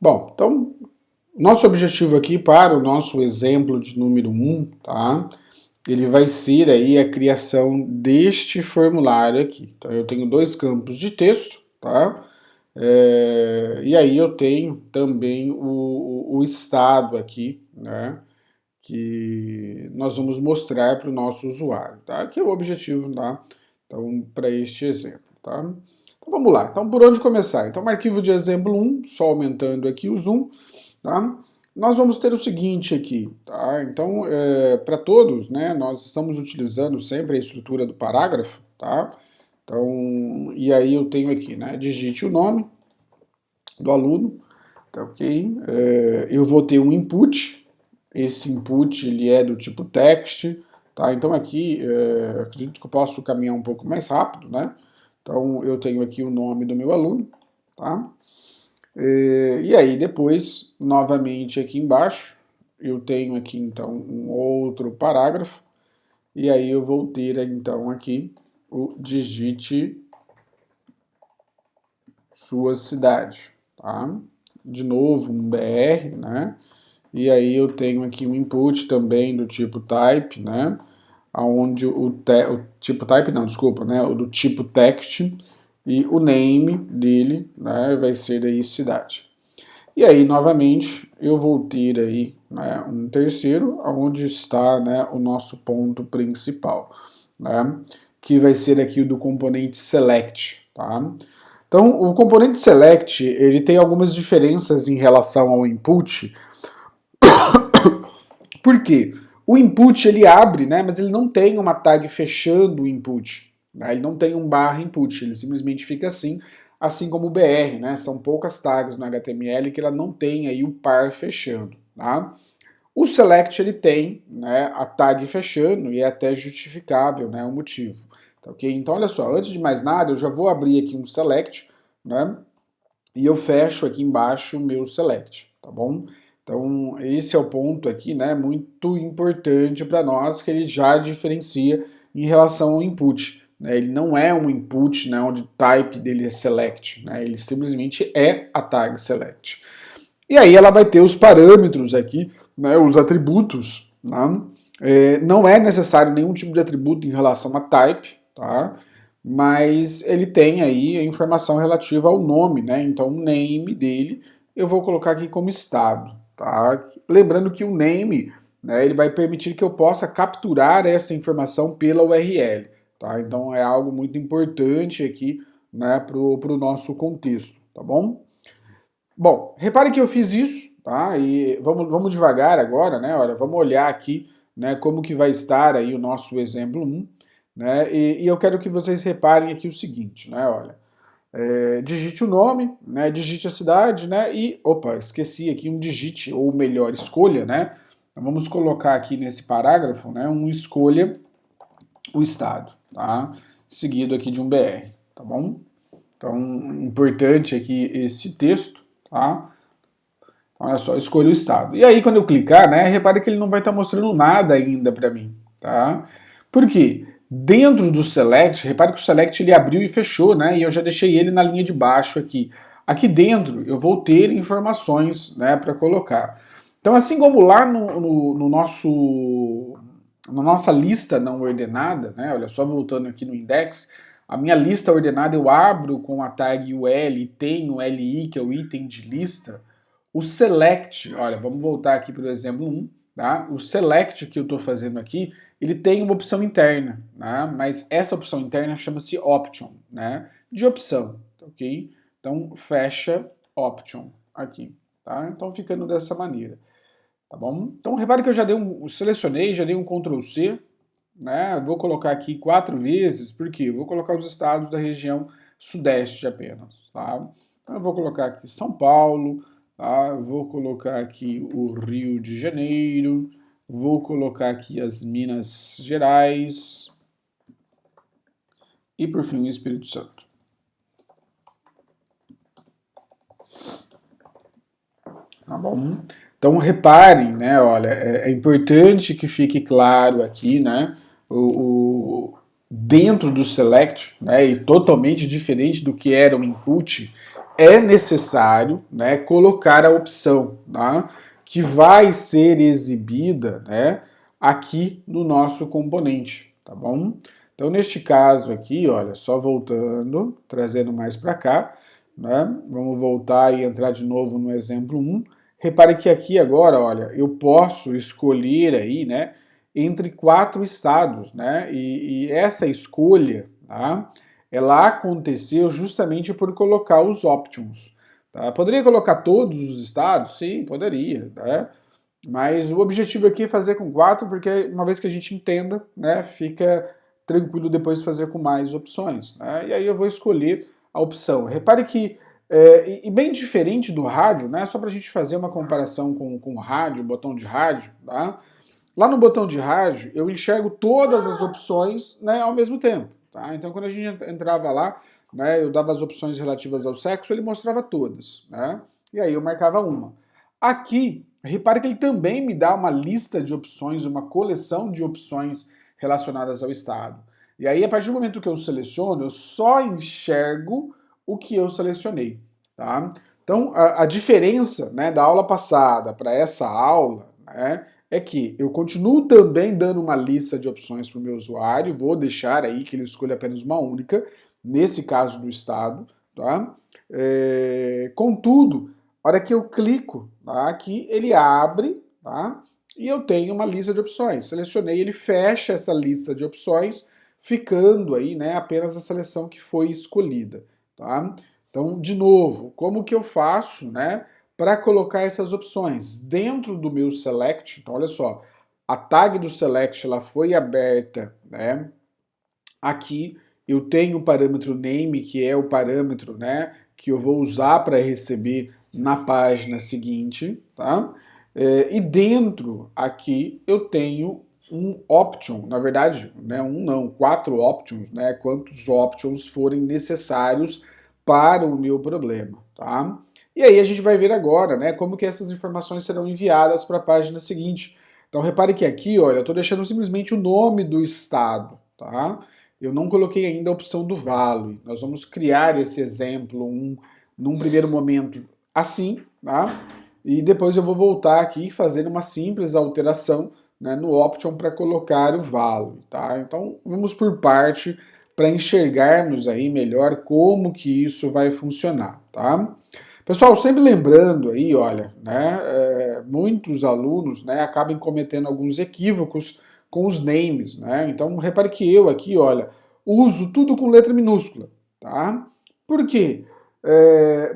Bom, então, nosso objetivo aqui para o nosso exemplo de número 1, tá? Ele vai ser aí a criação deste formulário aqui. Então, eu tenho dois campos de texto, tá? E aí eu tenho também o estado aqui, né? Que nós vamos mostrar para o nosso usuário, tá? Que é o objetivo, tá? Então, para este exemplo, tá? Então, vamos lá. Então, por onde começar? Então, arquivo de exemplo 1, só aumentando aqui o zoom, tá? Nós vamos ter o seguinte aqui, tá? Então, para todos, né, nós estamos utilizando sempre a estrutura do parágrafo, tá? Então, e aí eu tenho aqui, né, digite o nome do aluno, tá ok? Eu vou ter um input, esse input ele é do tipo text, tá? Então aqui, acredito que eu posso caminhar um pouco mais rápido, né? Então eu tenho aqui o nome do meu aluno, tá? E aí depois, novamente aqui embaixo, eu tenho aqui então um outro parágrafo, e aí eu vou ter então aqui o digite sua cidade, tá? De novo um BR, né? E aí eu tenho aqui um input também do tipo type, né? Onde o tipo type, não, desculpa, né? O do tipo text e o name dele, né? Vai ser aí cidade. E aí, novamente, eu vou ter aí, né, um terceiro, onde está, né, o nosso ponto principal, né? Que vai ser aqui o do componente select, tá? Então, o componente select, ele tem algumas diferenças em relação ao input. Por quê? O input ele abre, né, mas ele não tem uma tag fechando o input. Né, ele não tem um barra input, ele simplesmente fica assim como o BR, né? São poucas tags no HTML que ela não tem aí o par fechando. Tá? O select ele tem, né, a tag fechando e é até justificável, né, o motivo. Tá, okay? Então olha só, antes de mais nada eu já vou abrir aqui um select, né? E eu fecho aqui embaixo o meu select, tá bom? Então, esse é o ponto aqui, né, muito importante para nós, que ele já diferencia em relação ao input. Né? Ele não é um input, né, onde o type dele é select, né? Ele simplesmente é a tag select. E aí ela vai ter os parâmetros aqui, né, os atributos, né? Não é necessário nenhum tipo de atributo em relação a type, tá? Mas ele tem aí a informação relativa ao nome, né? Então o name dele eu vou colocar aqui como estado, tá? Lembrando que o name, né, ele vai permitir que eu possa capturar essa informação pela URL, tá? Então é algo muito importante aqui, né, pro nosso contexto, tá bom? Bom, repare que eu fiz isso, tá? E vamos devagar agora, né? Olha, vamos olhar aqui, né, como que vai estar aí o nosso exemplo 1, né? E eu quero que vocês reparem aqui o seguinte, né? Olha, digite o nome, né? Digite a cidade, né? E, opa, esqueci aqui um digite, ou melhor, escolha, né? Então, vamos colocar aqui nesse parágrafo, né? Um escolha o estado, tá? Seguido aqui de um BR, tá bom? Então, importante aqui esse texto, tá? Olha só, escolho o estado. E aí, quando eu clicar, né, repare que ele não vai estar mostrando nada ainda para mim, tá? Por quê? Dentro do select, repare que o select ele abriu e fechou, né? E eu já deixei ele na linha de baixo aqui. Aqui dentro eu vou ter informações, né, para colocar. Então, assim como lá no nosso na nossa lista não ordenada, né? Olha só, voltando aqui no index, a minha lista ordenada eu abro com a tag UL e tenho o LI, que é o item de lista. O select, olha, vamos voltar aqui para o exemplo 1, tá? O select que eu estou fazendo aqui, ele tem uma opção interna, né? Mas essa opção interna chama-se option, né? De opção, ok? Então, fecha option aqui, tá? Então, ficando dessa maneira, tá bom? Então, repare que eu já selecionei, já dei um Ctrl C, né? Vou colocar aqui 4 vezes, porque eu vou colocar os estados da região sudeste apenas, tá? Então, eu vou colocar aqui São Paulo, tá? Vou colocar aqui o Rio de Janeiro, vou colocar aqui as Minas Gerais e, por fim, o Espírito Santo. Tá bom? Então, reparem, né? Olha, é importante que fique claro aqui, né? Dentro do select, né? E totalmente diferente do que era o input, é necessário, né, colocar a opção, tá, que vai ser exibida, né, aqui no nosso componente, tá bom? Então, neste caso aqui, olha, só voltando, trazendo mais para cá, né, vamos voltar e entrar de novo no exemplo 1. Repare que aqui agora, olha, eu posso escolher aí, né, entre 4 estados, né, e essa escolha, tá, ela aconteceu justamente por colocar os options. Tá? Poderia colocar todos os estados? Sim, poderia. Né? Mas o objetivo aqui é fazer com 4, porque uma vez que a gente entenda, né, fica tranquilo depois de fazer com mais opções. Né? E aí eu vou escolher a opção. Repare que, e bem diferente do rádio, né, só para a gente fazer uma comparação com o rádio, o botão de rádio, tá? Lá no botão de rádio, eu enxergo todas as opções, né, ao mesmo tempo. Tá? Então, quando a gente entrava lá, né, eu dava as opções relativas ao sexo, ele mostrava todas. Né? E aí eu marcava uma. Aqui, repare que ele também me dá uma lista de opções, uma coleção de opções relacionadas ao estado. E aí, a partir do momento que eu seleciono, eu só enxergo o que eu selecionei. Tá? Então, a diferença, né, da aula passada para essa aula, né, é que eu continuo também dando uma lista de opções para o meu usuário, vou deixar aí que ele escolha apenas uma única, nesse caso do estado, tá? Contudo, a hora que eu clico, tá, aqui, ele abre, tá? E eu tenho uma lista de opções. Selecionei, ele fecha essa lista de opções, ficando aí, né, apenas a seleção que foi escolhida, tá? Então, de novo, como que eu faço, né, para colocar essas opções dentro do meu select? Então, olha só, a tag do select ela foi aberta, né? Aqui eu tenho o parâmetro name, que é o parâmetro, né, que eu vou usar para receber na página seguinte, tá? E dentro aqui eu tenho um option, na verdade, né, um não, 4 options, né, quantos options forem necessários para o meu problema, tá? E aí a gente vai ver agora, né, como que essas informações serão enviadas para a página seguinte. Então repare que aqui, olha, eu estou deixando simplesmente o nome do estado, tá? Eu não coloquei ainda a opção do value. Nós vamos criar esse exemplo num primeiro momento assim, tá? E depois eu vou voltar aqui e fazer uma simples alteração, né, no option para colocar o value, tá? Então vamos por parte para enxergarmos aí melhor como que isso vai funcionar, tá? Pessoal, sempre lembrando aí, olha, né, muitos alunos, né, acabam cometendo alguns equívocos com os names, né? Então repare que eu aqui, olha, uso tudo com letra minúscula, tá? Por quê?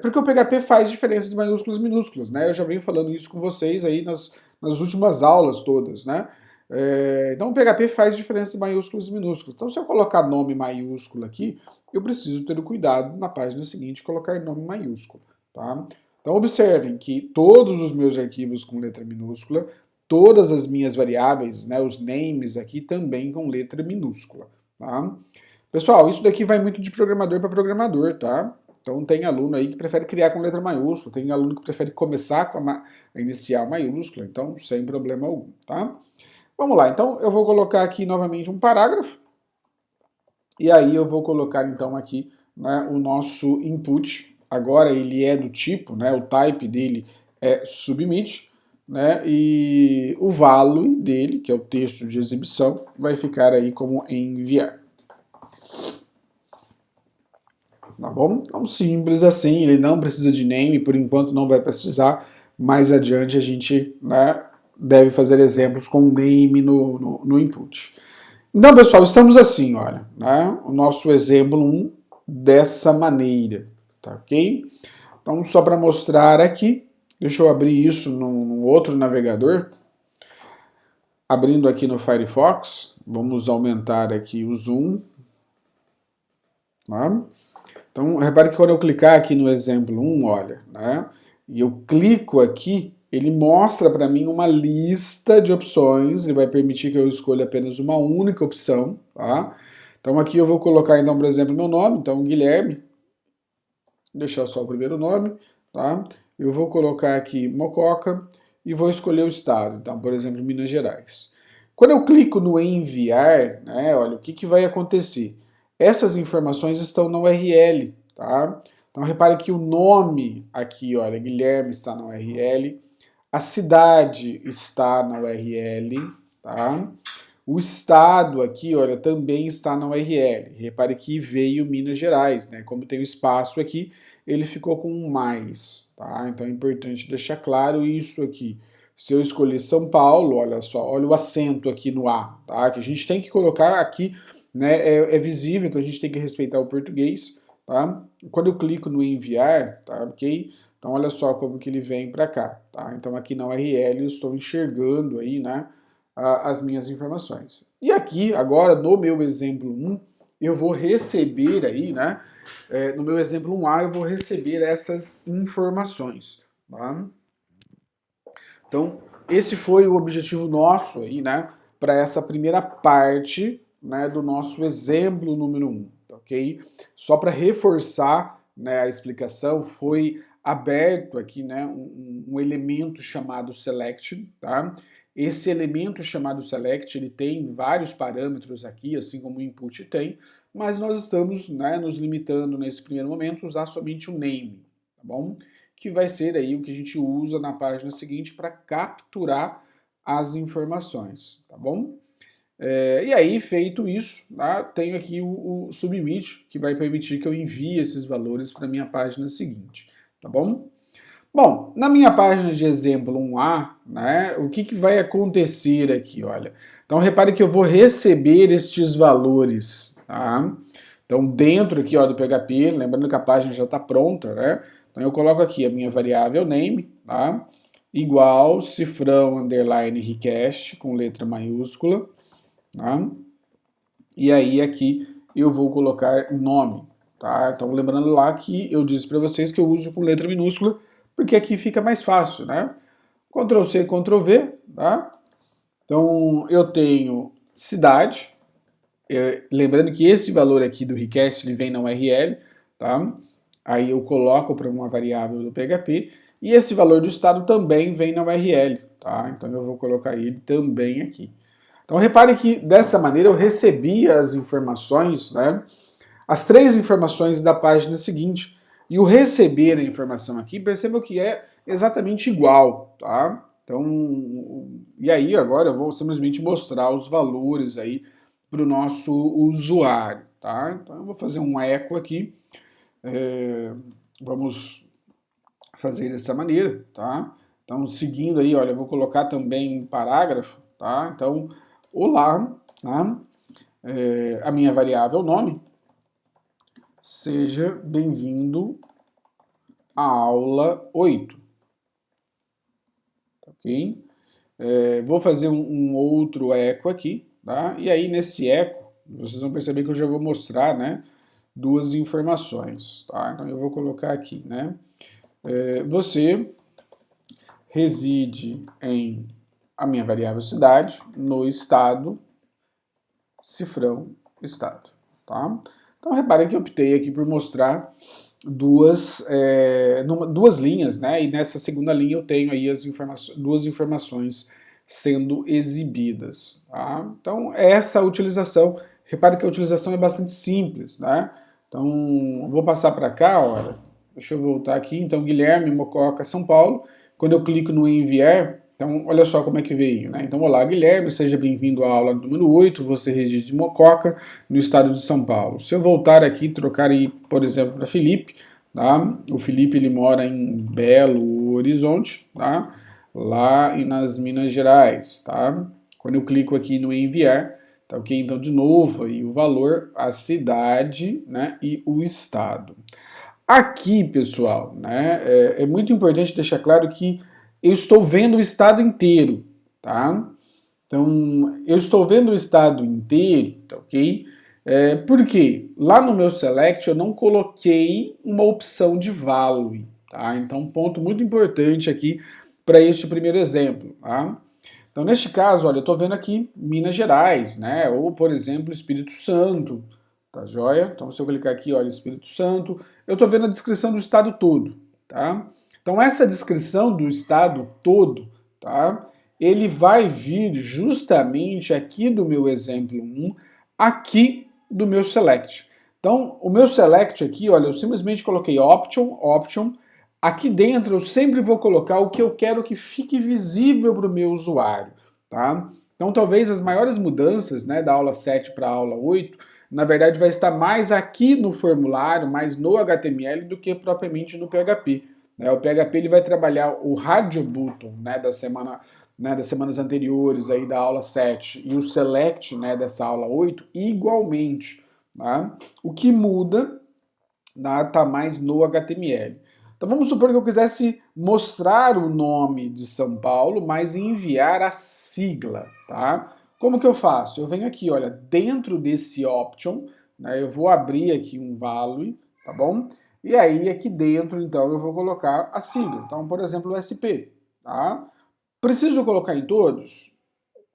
Porque o PHP faz diferença de maiúsculas e minúsculas, né? Eu já venho falando isso com vocês aí nas últimas aulas todas, né? Então o PHP faz diferença de maiúsculas e minúsculas. Então se eu colocar nome maiúsculo aqui, eu preciso ter o cuidado na página seguinte colocar nome maiúsculo, tá? Então observem que todos os meus arquivos com letra minúscula, todas as minhas variáveis, né, os names aqui também com letra minúscula, tá? Pessoal, isso daqui vai muito de programador para programador, tá? Então tem aluno aí que prefere criar com letra maiúscula, tem aluno que prefere começar com a inicial maiúscula, então sem problema algum, tá? Vamos lá, então eu vou colocar aqui novamente um parágrafo, e aí eu vou colocar então aqui, né, o nosso input, agora ele é do tipo, né, o type dele é submit, né, e o value dele, que é o texto de exibição, vai ficar aí como enviar. Tá bom? Então, simples assim, ele não precisa de name, por enquanto não vai precisar, mais adiante a gente, né, deve fazer exemplos com name no input. Então, pessoal, estamos assim, olha, né, o nosso exemplo 1 dessa maneira, tá ok? Então, só para mostrar aqui, deixa eu abrir isso num outro navegador, abrindo aqui no Firefox, vamos aumentar aqui o zoom, tá? Então, repare que quando eu clicar aqui no exemplo 1, olha, né, e eu clico aqui, ele mostra para mim uma lista de opções, ele vai permitir que eu escolha apenas uma única opção, tá? Então aqui eu vou colocar, então, por exemplo, meu nome, então Guilherme, deixar só o primeiro nome, tá? Eu vou colocar aqui Mococa e vou escolher o estado, então, por exemplo, Minas Gerais. Quando eu clico no enviar, né, olha, o que vai acontecer? Essas informações estão na URL, tá? Então repare que o nome aqui, olha, Guilherme está na URL, a cidade está na URL, tá? O estado aqui, olha, também está na URL. Repare que veio Minas Gerais, né? Como tem o espaço aqui, ele ficou com um mais, tá? Então é importante deixar claro isso aqui. Se eu escolher São Paulo, olha só, olha o acento aqui no A, tá? Que a gente tem que colocar aqui, né? É visível, então a gente tem que respeitar o português, tá? Quando eu clico no enviar, tá? Ok? Então olha só como que ele vem para cá, tá? Então aqui na URL eu estou enxergando aí, né? As minhas informações. E aqui, agora, no meu exemplo 1, eu vou receber aí, né? No meu exemplo 1A, eu vou receber essas informações, tá? Então, esse foi o objetivo nosso aí, né? Para essa primeira parte, né, do nosso exemplo número 1, ok? Só para reforçar, né, a explicação, foi aberto aqui, né, um elemento chamado select, tá? Esse elemento chamado select, ele tem vários parâmetros aqui, assim como o input tem, mas nós estamos, né, nos limitando nesse primeiro momento a usar somente o name, tá bom? Que vai ser aí o que a gente usa na página seguinte para capturar as informações, tá bom? E aí, feito isso, tá, tenho aqui o submit, que vai permitir que eu envie esses valores para a minha página seguinte, tá bom? Bom, na minha página de exemplo 1A, né, o que vai acontecer aqui, olha. Então, repare que eu vou receber estes valores, tá? Então, dentro aqui, ó, do PHP, lembrando que a página já está pronta, né? Então, eu coloco aqui a minha variável name, tá? Igual cifrão underline request, com letra maiúscula, tá? E aí, aqui, eu vou colocar nome, tá? Então, lembrando lá que eu disse para vocês que eu uso com letra minúscula, porque aqui fica mais fácil, né? Ctrl C, Ctrl V, tá? Então, eu tenho cidade, lembrando que esse valor aqui do request ele vem na URL, tá? Aí eu coloco para uma variável do PHP, e esse valor do estado também vem na URL, tá? Então eu vou colocar ele também aqui. Então repare que dessa maneira eu recebi as informações, né? As 3 informações da página seguinte, e o receber a informação aqui, perceba que é exatamente igual, tá? Então, e aí agora eu vou simplesmente mostrar os valores aí para o nosso usuário, tá? Então eu vou fazer um eco aqui, vamos fazer dessa maneira, tá? Então seguindo aí, olha, eu vou colocar também um parágrafo, tá? Então, olá, tá? A minha variável nome, seja bem-vindo à aula 8, ok? Vou fazer um outro eco aqui, tá? E aí nesse eco, vocês vão perceber que eu já vou mostrar, né, 2 informações, tá? Então eu vou colocar aqui, né? Você reside em a minha variável cidade, no estado, cifrão, estado, tá? Então reparem que eu optei aqui por mostrar duas linhas, né? E nessa segunda linha eu tenho aí as 2 informações sendo exibidas, tá? Então essa utilização, repare que a utilização é bastante simples, né? Então vou passar para cá, olha, deixa eu voltar aqui, então Guilherme, Mococa, São Paulo, quando eu clico no enviar, então olha só como é que veio, né? Então olá Guilherme, seja bem-vindo à aula número 8, você reside em Mococa, no estado de São Paulo. Se eu voltar aqui, trocar aí, por exemplo, para Felipe, tá? O Felipe ele mora em Belo Horizonte, tá? Lá nas Minas Gerais, tá? Quando eu clico aqui no enviar, tá ok? Então de novo aí o valor, a cidade, né? E o estado. Aqui, pessoal, né? É muito importante deixar claro que eu estou vendo o estado inteiro, tá? Então, eu estou vendo o estado inteiro, tá ok? Por quê? Lá no meu select eu não coloquei uma opção de value, tá? Então, um ponto muito importante aqui para este primeiro exemplo, tá? Então, neste caso, olha, eu estou vendo aqui Minas Gerais, né? Ou, por exemplo, Espírito Santo, tá joia? Então, se eu clicar aqui, olha, Espírito Santo, eu estou vendo a descrição do estado todo, tá? Então, essa descrição do estado todo, tá? Ele vai vir justamente aqui do meu exemplo 1, aqui do meu select. Então, o meu select aqui, olha, eu simplesmente coloquei option. Aqui dentro eu sempre vou colocar o que eu quero que fique visível para o meu usuário, tá? Então, talvez as maiores mudanças, né, da aula 7 para a aula 8, na verdade vai estar mais aqui no formulário, mais no HTML do que propriamente no PHP. Né? O PHP ele vai trabalhar o radio button, né, das semanas anteriores aí da aula 7 e o select, né, dessa aula 8 igualmente. Tá? O que muda está mais no HTML. Então vamos supor que eu quisesse mostrar o nome de São Paulo, mas enviar a sigla, tá? Como que eu faço? Eu venho aqui, olha, dentro desse option, né, eu vou abrir aqui um value, tá bom? E aí aqui dentro, então, eu vou colocar a sigla. Então, por exemplo, o SP, tá? Preciso colocar em todos?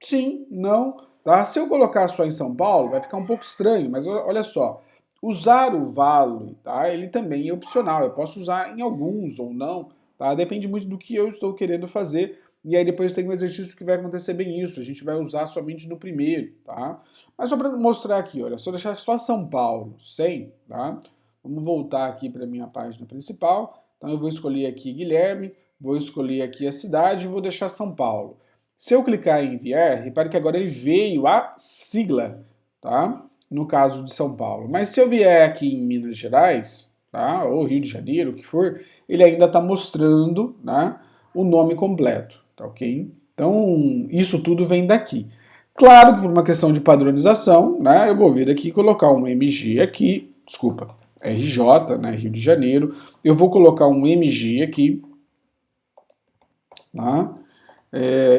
Sim, não, tá? Se eu colocar só em São Paulo, vai ficar um pouco estranho, mas olha só, usar o value, tá? Ele também é opcional, eu posso usar em alguns ou não, tá? Depende muito do que eu estou querendo fazer, e aí depois tem um exercício que vai acontecer bem isso, a gente vai usar somente no primeiro, tá? Mas só para mostrar aqui, olha, se eu deixar só São Paulo sem, tá? Vamos voltar aqui para minha página principal, então eu vou escolher aqui Guilherme, vou escolher aqui a cidade e vou deixar São Paulo. Se eu clicar em enviar, repare que agora ele veio a sigla, tá? No caso de São Paulo. Mas se eu vier aqui em Minas Gerais, tá? Ou Rio de Janeiro, o que for, ele ainda está mostrando, né, o nome completo, tá ok? Então, isso tudo vem daqui. Claro que por uma questão de padronização, né, eu vou vir aqui e colocar um MG aqui, desculpa, RJ, né, Rio de Janeiro, eu vou colocar um MG aqui, tá?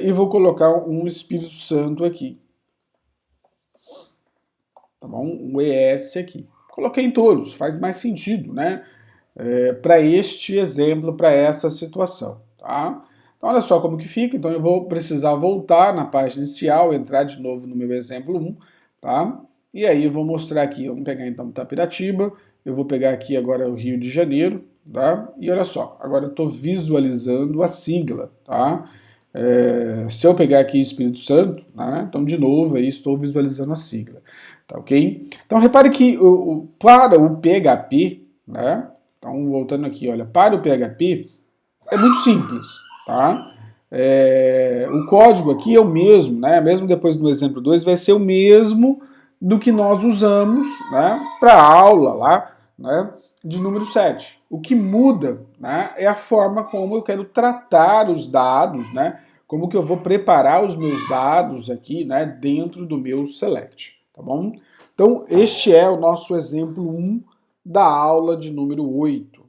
E vou colocar um Espírito Santo aqui. Tá bom? Um ES aqui. Coloquei em todos, faz mais sentido, né? Para este exemplo, para essa situação, tá? Então, olha só como que fica. Então, eu vou precisar voltar na página inicial, entrar de novo no meu exemplo 1, tá? E aí eu vou mostrar aqui, vamos pegar então Tapiratiba, eu vou pegar aqui agora o Rio de Janeiro, tá? E olha só, agora eu estou visualizando a sigla, tá? Se eu pegar aqui Espírito Santo, né, então de novo aí estou visualizando a sigla, tá ok? Então repare que para o PHP, né, então voltando aqui, olha, para o PHP é muito simples, tá? O código aqui é o mesmo, né, mesmo depois do exemplo 2, vai ser o mesmo do que nós usamos, né, para a aula lá, né, de número 7. O que muda, né, é a forma como eu quero tratar os dados, né, como que eu vou preparar os meus dados aqui, né, dentro do meu select, tá bom? Então, este é o nosso exemplo 1 da aula de número 8.